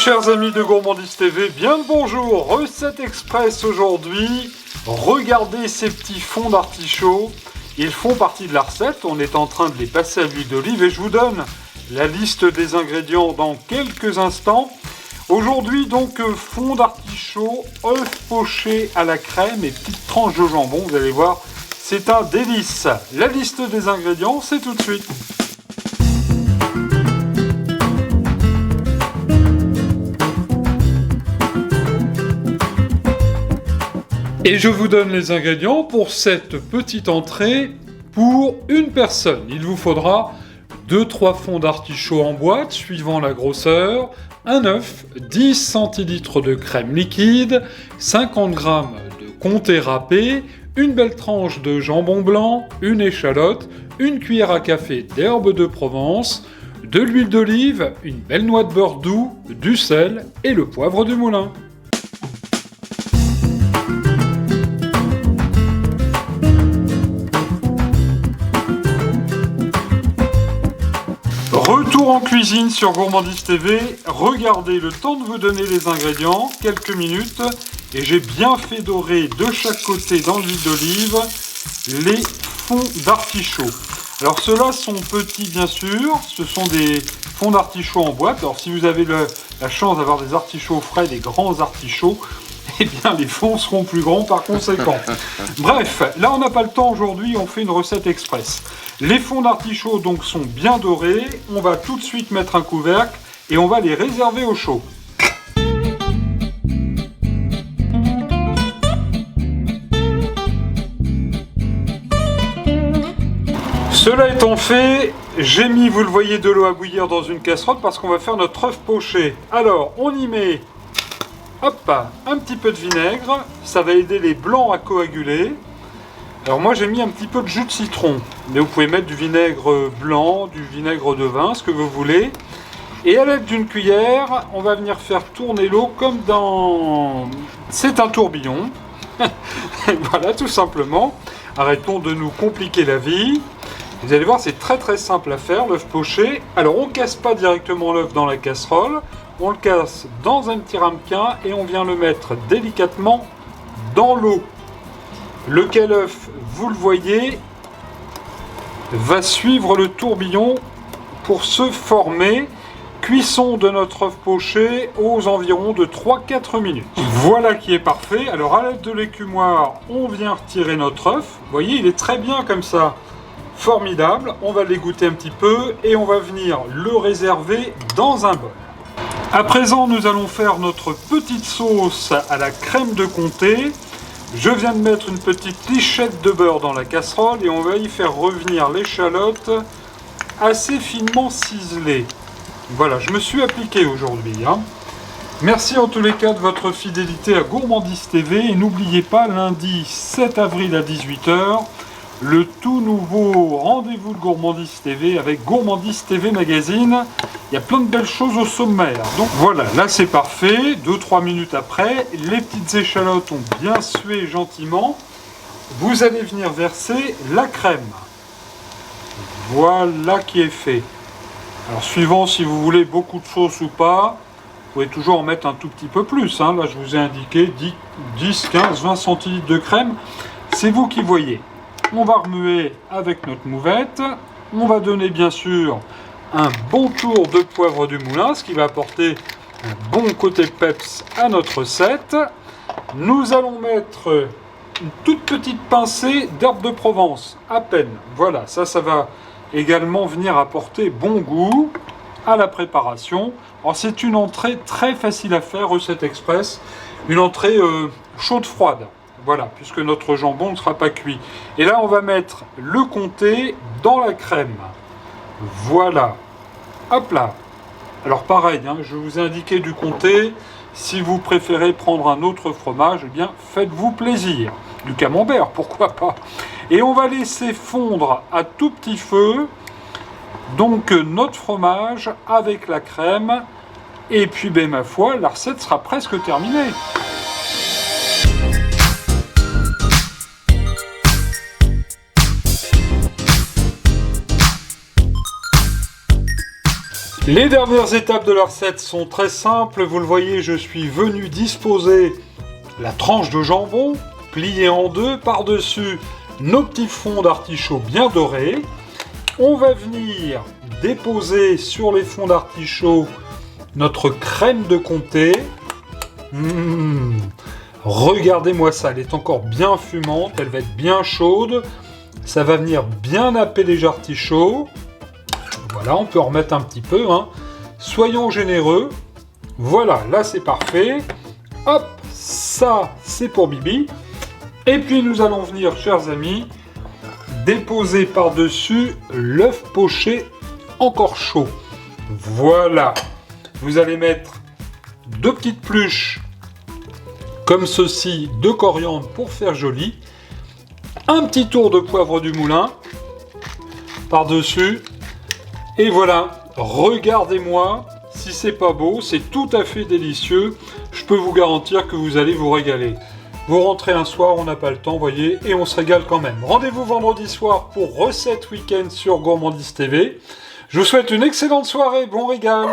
chers amis de Gourmandise TV, bien le bonjour. Recette express aujourd'hui. Regardez ces petits fonds d'artichaut. Ils font partie de la recette. On est en train de les passer à l'huile d'olive et je vous donne la liste des ingrédients dans quelques instants. Aujourd'hui donc fond d'artichaut, œufs pochés à la crème et petites tranches de jambon. Vous allez voir, c'est un délice. La liste des ingrédients, c'est tout de suite. Et je vous donne les ingrédients pour cette petite entrée pour une personne. Il vous faudra 2-3 fonds d'artichaut en boîte, suivant la grosseur, un œuf, 10 centilitres de crème liquide, 50 g de comté râpé, une belle tranche de jambon blanc, une échalote, une cuillère à café d'herbe de Provence, de l'huile d'olive, une belle noix de beurre doux, du sel et le poivre du moulin. Retour en cuisine sur Gourmandise TV, regardez le temps de vous donner les ingrédients, quelques minutes, et j'ai bien fait dorer de chaque côté dans l'huile d'olive les fonds d'artichaut. Alors ceux-là sont petits bien sûr, ce sont des fonds d'artichaut en boîte, alors si vous avez la chance d'avoir des artichauts frais, des grands artichauts, eh bien les fonds seront plus grands par conséquent. Bref, là on n'a pas le temps aujourd'hui, on fait une recette express. Les fonds d'artichaut donc sont bien dorés, on va tout de suite mettre un couvercle et on va les réserver au chaud. Cela étant fait, j'ai mis, vous le voyez, de l'eau à bouillir dans une casserole parce qu'on va faire notre œuf poché. Alors on y met hop, un petit peu de vinaigre, ça va aider les blancs à coaguler. Alors moi j'ai mis un petit peu de jus de citron, mais vous pouvez mettre du vinaigre blanc, du vinaigre de vin, ce que vous voulez. Et à l'aide d'une cuillère, on va venir faire tourner l'eau comme dans... C'est un tourbillon. Voilà, tout simplement. Arrêtons de nous compliquer la vie. Vous allez voir, c'est très très simple à faire, l'œuf poché. Alors on ne casse pas directement l'œuf dans la casserole. On le casse dans un petit ramequin et on vient le mettre délicatement dans l'eau. Lequel œuf, vous le voyez, va suivre le tourbillon pour se former. Cuisson de notre œuf poché aux environs de 3-4 minutes. Voilà qui est parfait. Alors à l'aide de l'écumoire, on vient retirer notre œuf. Vous voyez, il est très bien comme ça. Formidable. On va l'égoutter un petit peu et on va venir le réserver dans un bol. À présent, nous allons faire notre petite sauce à la crème de comté. Je viens de mettre une petite lichette de beurre dans la casserole et on va y faire revenir l'échalote assez finement ciselée. Voilà, je me suis appliqué aujourd'hui. Merci en tous les cas de votre fidélité à Gourmandise TV et n'oubliez pas, lundi 7 avril à 18 h, le tout nouveau rendez-vous de Gourmandise TV avec Gourmandise TV Magazine. Il y a plein de belles choses au sommaire. Donc voilà, là c'est parfait. 2-3 minutes après, les petites échalotes ont bien sué gentiment. Vous allez venir verser la crème. Voilà qui est fait. Alors suivant si vous voulez beaucoup de sauce ou pas, vous pouvez toujours en mettre un tout petit peu plus. Là je vous ai indiqué 10, 15, 20 centilitres de crème. C'est vous qui voyez. On va remuer avec notre mouvette. On va donner bien sûr un bon tour de poivre du moulin, ce qui va apporter un bon côté peps à notre recette. Nous allons mettre une toute petite pincée d'herbe de Provence, à peine. Voilà, ça va également venir apporter bon goût à la préparation. Alors c'est une entrée très facile à faire, recette express. Une entrée chaude-froide. Voilà, puisque notre jambon ne sera pas cuit. Et là, on va mettre le comté dans la crème. Voilà. Hop là. Alors pareil, je vous ai indiqué du comté. Si vous préférez prendre un autre fromage, eh bien, faites-vous plaisir. Du camembert, pourquoi pas. Et on va laisser fondre à tout petit feu, donc notre fromage avec la crème. Et puis, ma foi, la recette sera presque terminée. Les dernières étapes de la recette sont très simples. Vous le voyez, je suis venu disposer la tranche de jambon pliée en deux, par-dessus nos petits fonds d'artichaut bien dorés. On va venir déposer sur les fonds d'artichaut notre crème de comté. Regardez-moi ça, elle est encore bien fumante, elle va être bien chaude. Ça va venir bien happer les artichauts. Voilà, on peut en remettre un petit peu. Soyons généreux. Voilà, là c'est parfait. Hop, ça c'est pour Bibi. Et puis nous allons venir, chers amis, déposer par-dessus l'œuf poché encore chaud. Voilà. Vous allez mettre 2 petites pluches comme ceci de coriandre pour faire joli. Un petit tour de poivre du moulin par-dessus. Et voilà, regardez-moi, si c'est pas beau, c'est tout à fait délicieux. Je peux vous garantir que vous allez vous régaler. Vous rentrez un soir, on n'a pas le temps, voyez, et on se régale quand même. Rendez-vous vendredi soir pour Recette Week-end sur Gourmandise TV. Je vous souhaite une excellente soirée, bon régal.